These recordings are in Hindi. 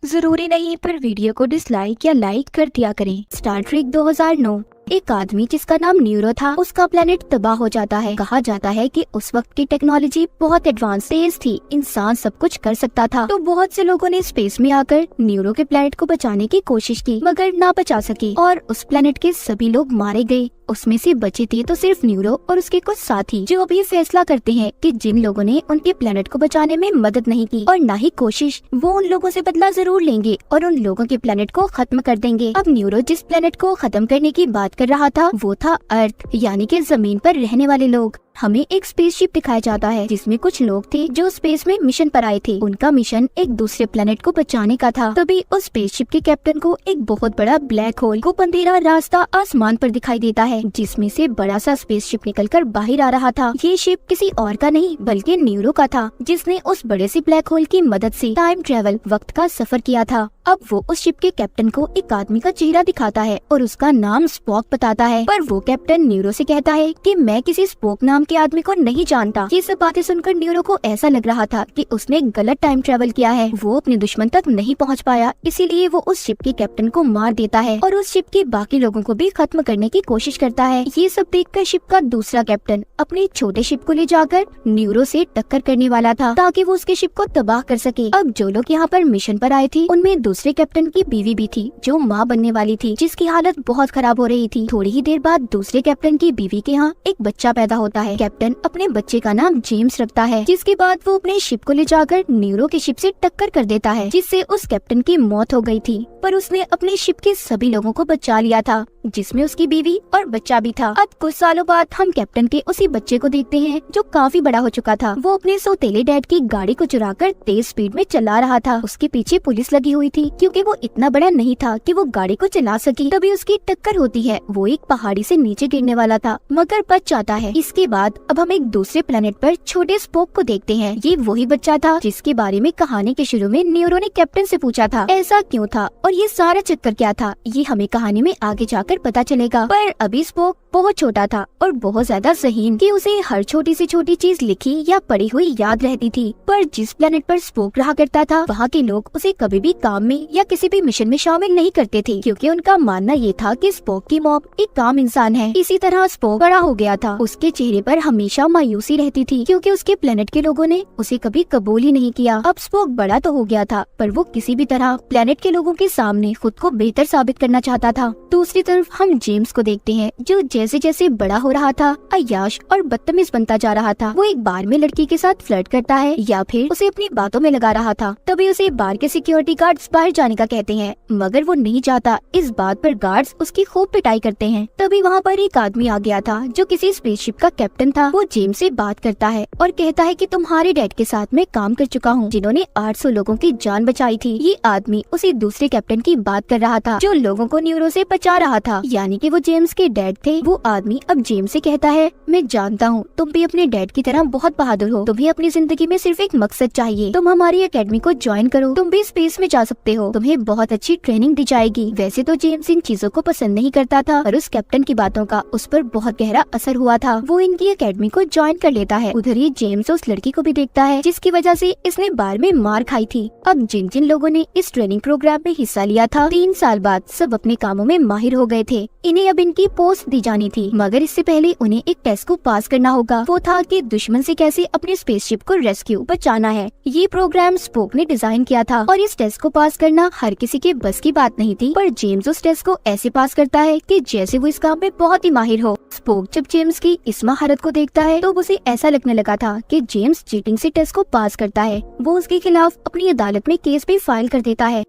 जरूरी नहीं पर वीडियो को डिसलाइक या लाइक कर दिया करें। Star Trek 2009। एक आदमी जिसका नाम न्यूरो था, उसका प्लेनेट तबाह हो जाता है। कहा जाता है कि उस वक्त की टेक्नोलॉजी बहुत एडवांस तेज थी, इंसान सब कुछ कर सकता था। तो बहुत से लोगों ने स्पेस में आकर न्यूरो के प्लेनेट को बचाने की कोशिश की, मगर ना बचा सके और उस प्लेनेट के सभी लोग मारे गए। उसमें से बचे थे तो सिर्फ न्यूरो और उसके कुछ साथी, जो अभी फैसला करते हैं कि जिन लोगों ने उनके प्लेनेट को बचाने में मदद नहीं की और ना ही कोशिश, वो उन लोगों से बदला जरूर लेंगे और उन लोगों के प्लेनेट को खत्म कर देंगे। अब न्यूरो जिस प्लेनेट को खत्म करने की बात कर रहा था वो था अर्थ, यानी कि जमीन पर रहने वाले लोग। हमें एक स्पेसशिप दिखाया जाता है जिसमें कुछ लोग थे जो स्पेस में मिशन पर आए थे। उनका मिशन एक दूसरे प्लेनेट को बचाने का था। तभी उस स्पेसशिप के कैप्टन को एक बहुत बड़ा ब्लैक होल को अंधेरा रास्ता आसमान पर दिखाई देता है, जिसमें से बड़ा सा स्पेसशिप निकलकर बाहर आ रहा था। ये शिप किसी और का नहीं बल्कि न्यूरो का था, जिसने उस बड़े से ब्लैक होल की मदद से टाइम ट्रेवल वक्त का सफर किया था। अब वो उस शिप के कैप्टन को एक आदमी का चेहरा दिखाता है और उसका नाम स्पॉक बताता है, पर वो कैप्टन न्यूरो से कहता है कि मैं किसी स्पॉक नाम के आदमी को नहीं जानता। ये सब बातें सुनकर न्यूरो को ऐसा लग रहा था कि उसने गलत टाइम ट्रेवल किया है। वो अपने दुश्मन तक नहीं पहुंच पाया, इसीलिए वो उस शिप के कैप्टन को मार देता है और उस शिप के बाकी लोगों को भी खत्म करने की कोशिश करता है। ये सब देखकर शिप का दूसरा कैप्टन अपने छोटे शिप को ले जाकर न्यूरो से टक्कर करने वाला था, ताकि वो उसके शिप को तबाह कर सके। अब जो लोग यहाँ पर मिशन पर आए थे उनमें दूसरे कैप्टन की बीवी भी थी, जो माँ बनने वाली थी, जिसकी हालत बहुत खराब हो रही थी। थोड़ी ही देर बाद दूसरे कैप्टन की बीवी के यहाँ एक बच्चा पैदा होता है। कैप्टन अपने बच्चे का नाम जेम्स रखता है, जिसके बाद वो अपने शिप को ले जाकर न्यूरो के शिप से टक्कर कर देता है, जिससे उस कैप्टन की मौत हो गई थी। पर उसने अपने शिप के सभी लोगों को बचा लिया था, जिसमें उसकी बीवी और बच्चा भी था। अब कुछ सालों बाद हम कैप्टन के उसी बच्चे को देखते हैं, जो काफी बड़ा हो चुका था। वो अपने सौतेले डैड की गाड़ी को चुराकर तेज स्पीड में चला रहा था। उसके पीछे पुलिस लगी हुई थी, क्योंकि वो इतना बड़ा नहीं था कि वो गाड़ी को चला सके। तभी उसकी टक्कर होती है। वो एक पहाड़ी से नीचे गिरने वाला था, मगर बच जाता है। इसके बाद अब हम एक दूसरे प्लेनेट पर छोटे स्पोक को देखते हैं। ये वही बच्चा था जिसके बारे में कहानी के शुरू में न्यूरो ने कैप्टन से पूछा था। ऐसा क्यों था और ये सारा चक्कर क्या था, ये हमें कहानी में आगे जाकर पता चलेगा। पर अभी स्पोक बहुत छोटा था और बहुत ज्यादा ज़हीन, कि उसे हर छोटी से छोटी चीज लिखी या पढ़ी हुई याद रहती थी। पर जिस प्लेनेट पर स्पोक रहा करता था वहाँ के लोग उसे कभी भी काम में या किसी भी मिशन में शामिल नहीं करते थे, क्योंकि उनका मानना ये था कि स्पोक की मॉम एक काम इंसान है। इसी तरह स्पोक बड़ा हो गया था। उसके चेहरे पर हमेशा मायूसी रहती थी, क्योंकि उसके प्लेनेट के लोगों ने उसे कभी कबूल ही नहीं किया। अब स्पोक बड़ा तो हो गया था, पर वो किसी भी तरह प्लेनेट के लोगों के सामने खुद को बेहतर साबित करना चाहता था। दूसरी तरफ हम जेम्स को देखते हैं, जो जैसे जैसे बड़ा हो रहा था अय्याश और बदतमीज बनता जा रहा था। वो एक बार में लड़की के साथ फ्लर्ट करता है या फिर उसे अपनी बातों में लगा रहा था। तभी उसे बार के सिक्योरिटी गार्ड्स बाहर जाने का कहते हैं, मगर वो नहीं जाता। इस बात पर गार्ड्स उसकी खूब पिटाई करते हैं। तभी वहाँ पर एक आदमी आ गया था, जो किसी स्पेसशिप का कैप्टन था। वो जेम्स से बात करता है और कहता है कि तुम्हारे डैड के साथ मैं काम कर चुका हूँ, जिन्होंने 800 लोगों की जान बचाई थी। ये आदमी उसी दूसरे कैप्टन की बात कर रहा था, जो लोगों को न्यूरो से बचा रहा था, यानी कि वो जेम्स के डैड थे। वो आदमी अब जेम्स से कहता है, मैं जानता हूँ तुम भी अपने डैड की तरह बहुत बहादुर हो। तुम्हें अपनी जिंदगी में सिर्फ एक मकसद चाहिए। तुम हमारी एकेडमी को ज्वाइन करो, तुम भी स्पेस में जा सकते हो, तुम्हें बहुत अच्छी ट्रेनिंग दी जाएगी। वैसे तो जेम्स इन चीजों को पसंद नहीं करता था, पर उस कैप्टन की बातों का उस पर बहुत गहरा असर हुआ था। वो इनकी एकेडमी को ज्वाइन कर लेता है। उधर ही जेम्स उस लड़की को भी देखता है, जिसकी वजह से इसने बार में मार खाई थी। अब जिन जिन लोगों ने इस ट्रेनिंग प्रोग्राम में हिस्सा लिया था, 3 साल बाद सब अपने कामों में माहिर हो गए थे। इन्हें अब इनकी पोस्ट दी जानी थी, मगर इससे पहले उन्हें एक टेस्ट को पास करना होगा। वो था कि दुश्मन से कैसे अपने स्पेसशिप को रेस्क्यू बचाना है। ये प्रोग्राम स्पोक ने डिजाइन किया था और इस टेस्ट को पास करना हर किसी के बस की बात नहीं थी। पर जेम्स उस टेस्ट को ऐसे पास करता है कि जैसे वो इस काम में बहुत ही माहिर हो। स्पोक जब जेम्स की इस महारत को देखता है तो उसे ऐसा लगने लगा था कि जेम्स चीटिंग से टेस्ट को पास करता है। वो उसके खिलाफ अपनी अदालत में केस भी फाइल कर देता है।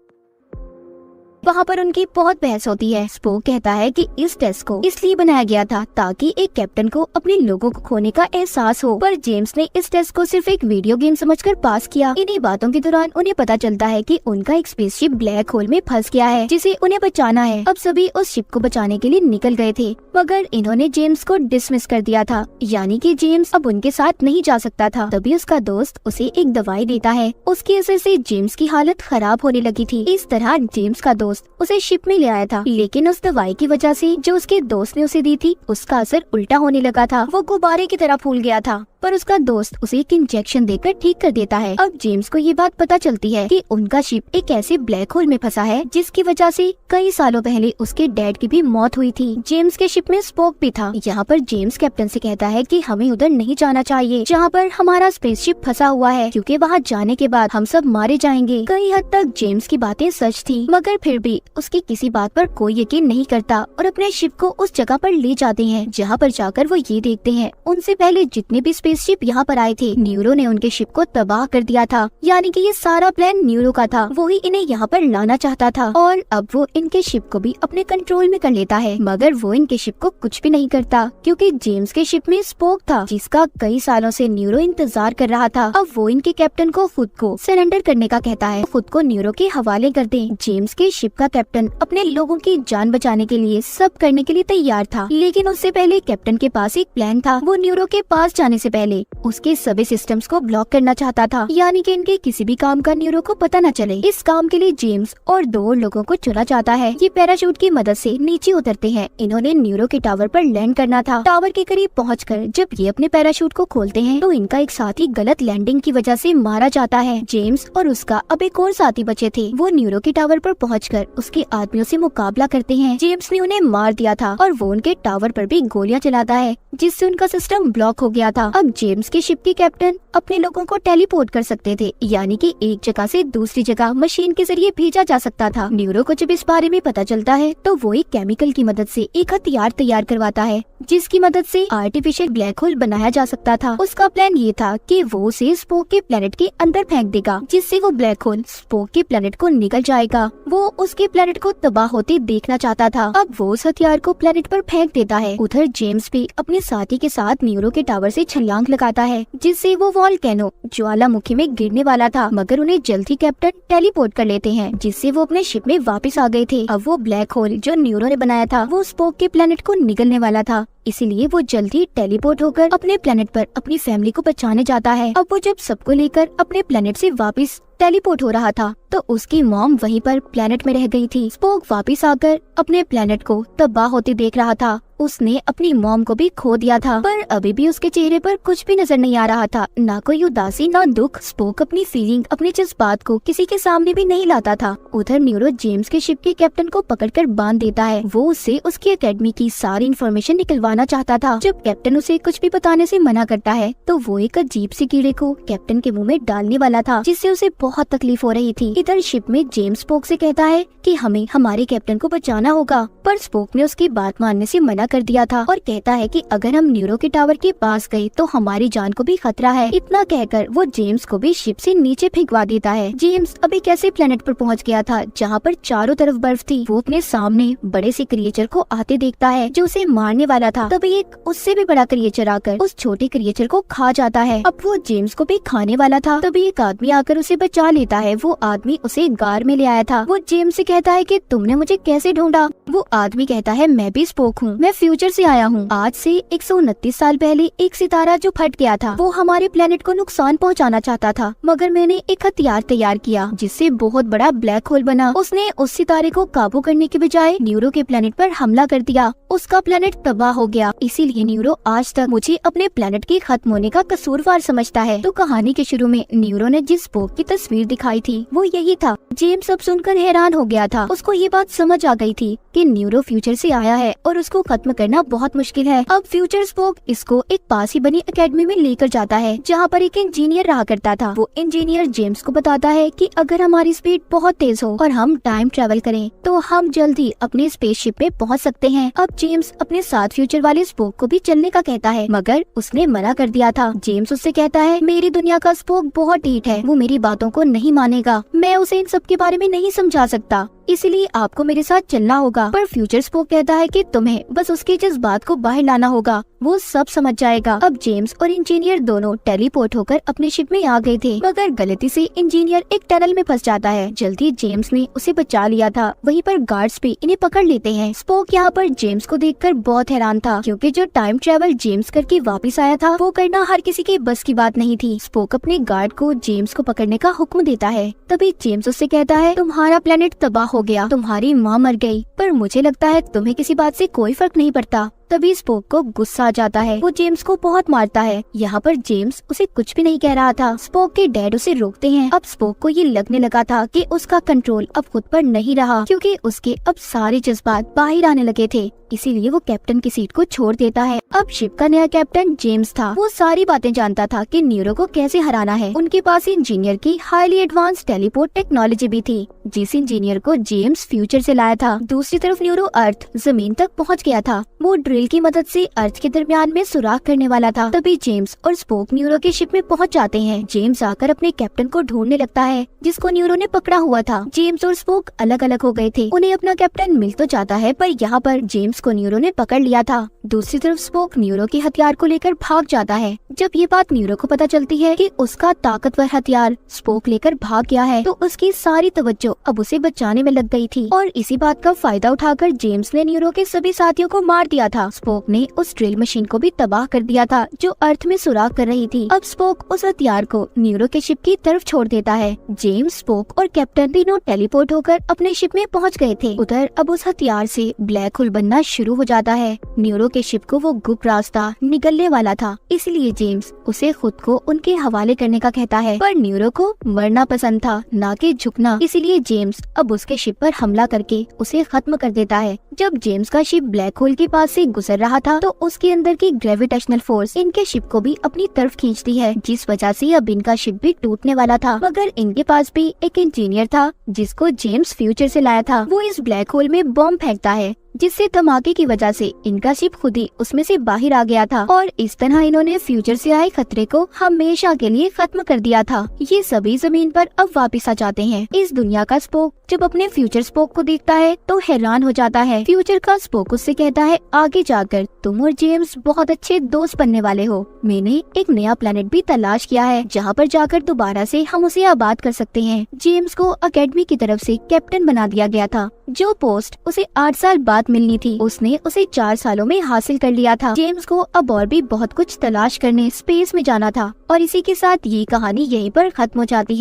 वहाँ पर उनकी बहुत बहस होती है। स्पोक कहता है कि इस टेस्ट को इसलिए बनाया गया था ताकि एक कैप्टन को अपने लोगों को खोने का एहसास हो, पर जेम्स ने इस टेस्ट को सिर्फ एक वीडियो गेम समझकर पास किया। इन्हीं बातों के दौरान उन्हें पता चलता है कि उनका एक स्पेसशिप ब्लैक होल में फंस गया है, जिसे उन्हें बचाना है। अब सभी उस शिप को बचाने के लिए निकल गए थे, मगर इन्होंने जेम्स को डिसमिस कर दिया था, यानी कि जेम्स अब उनके साथ नहीं जा सकता था। तभी उसका दोस्त उसे एक दवाई देता है। उसके असर से जेम्स की हालत खराब होने लगी थी। इस तरह जेम्स का दोस्त उसे शिप में ले आया था, लेकिन उस दवाई की वजह से जो उसके दोस्त ने उसे दी थी, उसका असर उल्टा होने लगा था। वो गुब्बारे की तरह फूल गया था। पर उसका दोस्त उसे एक इंजेक्शन देकर ठीक कर देता है। अब जेम्स को ये बात पता चलती है कि उनका शिप एक ऐसे ब्लैक होल में फंसा है जिसकी वजह से कई सालों पहले उसके डैड की भी मौत हुई थी। जेम्स के शिप में स्पोक भी था। यहाँ पर जेम्स कैप्टन से कहता है कि हमें उधर नहीं जाना चाहिए जहाँ पर हमारा स्पेसशिप फंसा हुआ है, क्योंकि वहाँ जाने के बाद हम सब मारे जाएंगे। कई हद तक जेम्स की बातें सच थी, मगर फिर भी उसकी किसी बात पर कोई यकीन नहीं करता और अपने शिप को उस जगह पर ले जाते हैं जहाँ पर जाकर वो ये देखते हैं उनसे पहले जितने भी स्पेसशिप यहाँ पर आए थे, न्यूरो ने उनके शिप को तबाह कर दिया था। यानी कि ये सारा प्लान न्यूरो का था, वो ही इन्हें यहाँ पर लाना चाहता था और अब वो इनके शिप को भी अपने कंट्रोल में कर लेता है। मगर वो इनके शिप को कुछ भी नहीं करता, क्योंकि जेम्स के शिप में स्पोक था जिसका कई सालों से न्यूरो इंतजार कर रहा था। अब वो इनके कैप्टन को खुद को सरेंडर करने का कहता है, खुद को न्यूरो के हवाले कर दे। जेम्स के शिप का कैप्टन अपने लोगों की जान बचाने के लिए सब करने के लिए तैयार था, लेकिन उससे पहले कैप्टन के पास एक प्लान था। वो न्यूरो के पास जाने से पहले उसके सभी सिस्टम्स को ब्लॉक करना चाहता था, यानी कि इनके किसी भी काम का न्यूरो को पता न चले। इस काम के लिए जेम्स और 2 लोगों को चुना जाता है। ये पैराशूट की मदद से नीचे उतरते हैं। इन्होंने न्यूरो के टावर पर लैंड करना था। टावर के करीब पहुंचकर जब ये अपने पैराशूट को खोलते हैं तो इनका एक साथी गलत लैंडिंग की वजह से मारा जाता है। जेम्स और उसका अब एक और साथी बचे थे। वो न्यूरो के टावर पर पहुंचकर उसके आदमियों से मुकाबला करते हैं। जेम्स ने उन्हें मार दिया था और वो उनके टावर पर भी गोलियां चलाता है, जिससे उनका सिस्टम ब्लॉक हो गया था। अब जेम्स के शिप के कैप्टन अपने लोगों को टेलीपोर्ट कर सकते थे, यानी कि एक जगह से दूसरी जगह मशीन के जरिए भेजा जा सकता था। न्यूरो को जब इस बारे में पता चलता है तो वो एक केमिकल की मदद से एक हथियार तैयार करवाता है, जिसकी मदद से आर्टिफिशियल ब्लैक होल बनाया जा सकता था। उसका प्लान ये था कि वो उसे स्पोक के प्लेनेट के अंदर फेंक देगा, जिससे वो ब्लैक होल स्पोक के प्लेनेट को निकल जाएगा। वो उसके प्लेनेट को तबाह होते देखना चाहता था। अब वो उस हथियार को प्लेनेट पर फेंक देता है। उधर जेम्स भी अपने साथी के साथ न्यूरो के टावर से छलांग लगाता है, जिससे वो वॉल्केनो ज्वालामुखी में गिरने वाला था, मगर उन्हें जल्दी कैप्टन टेलीपोर्ट कर लेते हैं, जिससे वो अपने शिप में वापस आ गए थे। अब वो ब्लैक होल जो न्यूरो ने बनाया था वो स्पोक के प्लेनेट को निगलने वाला था, इसीलिए वो जल्दी टेलीपोर्ट होकर अपने प्लेनेट पर अपनी फैमिली को बचाने जाता है। अब वो जब सबको लेकर अपने प्लेनेट से वापस टेलीपोर्ट हो रहा था तो उसकी मॉम वहीं पर प्लेनेट में रह गई थी। स्पोक वापस आकर अपने प्लेनेट को तबाह होते देख रहा था। उसने अपनी मॉम को भी खो दिया था, पर अभी भी उसके चेहरे पर कुछ भी नजर नहीं आ रहा था, ना कोई उदासी ना दुख। स्पोक अपनी फीलिंग, अपने जज्बात को किसी के सामने भी नहीं लाता था। उधर न्यूरो जेम्स के शिप के कैप्टन को पकड़कर बांध देता है। वो उससे उसकी एकेडमी की सारी इन्फॉर्मेशन निकलवाना चाहता था। जब कैप्टन उसे कुछ भी बताने से मना करता है तो वो एक अजीब सी कीड़े को कैप्टन के मुंह में डालने वाला था, जिससे उसे बहुत तकलीफ हो रही थी। इधर शिप में जेम्स स्पोक से कहता है कि हमें हमारे कैप्टन को बचाना होगा, पर स्पोक ने उसकी बात मानने से मना कर दिया था और कहता है कि अगर हम न्यूरो के टावर के पास गए तो हमारी जान को भी खतरा है। इतना कहकर वो जेम्स को भी शिप से नीचे फेंकवा देता है। जेम्स अभी कैसे प्लेनेट पर पहुंच गया था जहां पर चारों तरफ बर्फ थी। वो अपने सामने बड़े से क्रिएचर को आते देखता है जो उसे मारने वाला था। तभी एक उससे भी बड़ा क्रिएचर आकर उस छोटे क्रिएचर को खा जाता है। अब वो जेम्स को भी खाने वाला था। तभी एक आदमी आकर उसे बचा लेता है। वो आदमी उसे गार में ले आया था। वो जेम्स से कहता है कि तुमने मुझे कैसे ढूंढा? वो आदमी कहता है मैं भी स्पोक हूँ, मैं फ्यूचर से आया हूँ। आज से 129 साल पहले एक सितारा जो फट गया था वो हमारे प्लेनेट को नुकसान पहुँचाना चाहता था, मगर मैंने एक हथियार तैयार किया जिससे बहुत बड़ा ब्लैक होल बना। उसने उस सितारे को काबू करने के बजाय न्यूरो के प्लेनेट पर हमला कर दिया। उसका प्लेनेट तबाह हो गया। इसीलिए न्यूरो आज तक मुझे अपने प्लेनेट के खत्म होने का कसूरवार समझता है। तो कहानी के शुरू में न्यूरो ने जिस स्पोक की तस्वीर दिखाई थी वो यही था। जेम्स अब सुनकर हैरान हो गया था। उसको ये बात समझ आ गई थी कि न्यूरो फ्यूचर से आया है और उसको खत्म करना बहुत मुश्किल है। अब फ्यूचर स्पोक इसको एक पास ही बनी एकेडमी में लेकर जाता है जहाँ पर एक इंजीनियर रहा करता था। वो इंजीनियर जेम्स को बताता है कि अगर हमारी स्पीड बहुत तेज हो और हम टाइम ट्रेवल करें तो हम जल्दी अपने स्पेसशिप में पहुँच सकते हैं। अब जेम्स अपने साथ फ्यूचर वाले स्पोक को भी चलने का कहता है, मगर उसने मना कर दिया था। जेम्स उससे कहता है मेरी दुनिया का स्पोक बहुत ढीठ है, वो मेरी बातों को नहीं मानेगा, मैं उसे इन सब के बारे में नहीं समझा सकता, इसलिए आपको मेरे साथ चलना होगा। पर फ्यूचर स्पोक कहता है कि तुम्हें बस उसके जज्बात को बाहर लाना होगा, वो सब समझ जाएगा। अब जेम्स और इंजीनियर दोनों टेलीपोर्ट होकर अपने शिप में आ गए थे, मगर गलती से इंजीनियर एक टनल में फंस जाता है। जल्दी जेम्स ने उसे बचा लिया था। वहीं पर गार्ड्स भी इन्हें पकड़ लेते हैं। स्पोक यहाँ पर जेम्स को देखकर बहुत हैरान था, क्योंकि जो टाइम ट्रेवल जेम्स करके वापस आया था वो करना हर किसी के बस की बात नहीं थी। स्पोक अपने गार्ड को जेम्स को पकड़ने का हुक्म देता है। तभी जेम्स उससे कहता है तुम्हारा प्लेनेट तबाह हो गया, तुम्हारी माँ मर गई, पर मुझे लगता है तुम्हें किसी बात से कोई फर्क नहीं पड़ता। तभी स्पोक को गुस्सा आ जाता है। वो जेम्स को बहुत मारता है। यहाँ पर जेम्स उसे कुछ भी नहीं कह रहा था। स्पोक के डैड उसे रोकते हैं। अब स्पोक को ये लगने लगा था कि उसका कंट्रोल अब खुद पर नहीं रहा, क्योंकि उसके अब सारे जज्बात बाहर आने लगे थे। इसीलिए वो कैप्टन की सीट को छोड़ देता है। अब शिप का नया कैप्टन जेम्स था। वो सारी बातें जानता था कि न्यूरो को कैसे हराना है। उनके पास इंजीनियर की हाईली एडवांस टेलीपोर्ट टेक्नोलॉजी भी थी, जिस इंजीनियर को जेम्स फ्यूचर से लाया था। दूसरी तरफ न्यूरो अर्थ जमीन तक पहुंच गया था। वो ड्रिल की मदद से अर्थ के दरमियान में सुराख करने वाला था। तभी जेम्स और स्पोक न्यूरो की शिप में पहुंच जाते हैं। जेम्स आकर अपने कैप्टन को ढूंढने लगता है, जिसको न्यूरो ने पकड़ा हुआ था। जेम्स और स्पोक अलग अलग हो गए थे। उन्हें अपना कैप्टन मिल तो जाता है, पर यहाँ पर जेम्स को न्यूरो ने पकड़ लिया था। दूसरी तरफ स्पोक न्यूरो के हथियार को लेकर भाग जाता है। जब ये बात न्यूरो को पता चलती है कि उसका ताकतवर हथियार स्पोक लेकर भाग गया है, तो उसकी सारी तवज्जो अब उसे बचाने में लग गई थी। और इसी बात का फायदा उठाकर जेम्स ने न्यूरो के सभी साथियों को मार दिया था। स्पोक ने उस ड्रिल मशीन को भी तबाह कर दिया था, जो अर्थ में सुराख कर रही थी। अब स्पोक उस हथियार को न्यूरो के शिप की तरफ छोड़ देता है। जेम्स, स्पोक और कैप्टन तीनों टेलीपोर्ट होकर अपने शिप में पहुंच गए थे। उधर अब उस हथियार से ब्लैक होल बनना शुरू हो जाता है। न्यूरो के शिप को वो गुप्त रास्ता निकलने वाला था, इसलिए जेम्स उसे खुद को उनके हवाले करने का कहता है। पर न्यूरो को मरना पसंद था, ना कि झुकना, इसीलिए जेम्स अब उसके शिप पर हमला करके उसे खत्म कर देता है। जब जेम्स का शिप ब्लैक होल के पास से गुजर रहा था, तो उसके अंदर की ग्रेविटेशनल फोर्स इनके शिप को भी अपनी तरफ खींचती है, जिस वजह से अब इनका शिप भी टूटने वाला था। मगर इनके पास भी एक इंजीनियर था, जिसको जेम्स फ्यूचर से लाया था। वो इस ब्लैक होल में बॉम्ब फेंकता है, जिससे धमाके की वजह से इनका शिप खुद ही उसमें से बाहर आ गया था। और इस तरह इन्होंने फ्यूचर से आए खतरे को हमेशा के लिए खत्म कर दिया था। ये सभी जमीन पर अब वापस आ जाते हैं। इस दुनिया का स्पोक जब अपने फ्यूचर स्पोक को देखता है तो हैरान हो जाता है। फ्यूचर का स्पोक उससे कहता है, आगे जाकर तुम और जेम्स बहुत अच्छे दोस्त बनने वाले हो। मैंने एक नया प्लेनेट भी तलाश किया है, जहाँ पर जाकर दोबारा से हम उसे आबाद कर सकते हैं। जेम्स को अकेडमी की तरफ से कैप्टन बना दिया गया था। जो पोस्ट उसे 8 साल बाद मिलनी थी, उसने उसे 4 सालों में हासिल कर लिया था। जेम्स को अब और भी बहुत कुछ तलाश करने स्पेस में जाना था। और इसी के साथ ये कहानी यहीं पर खत्म हो जाती है।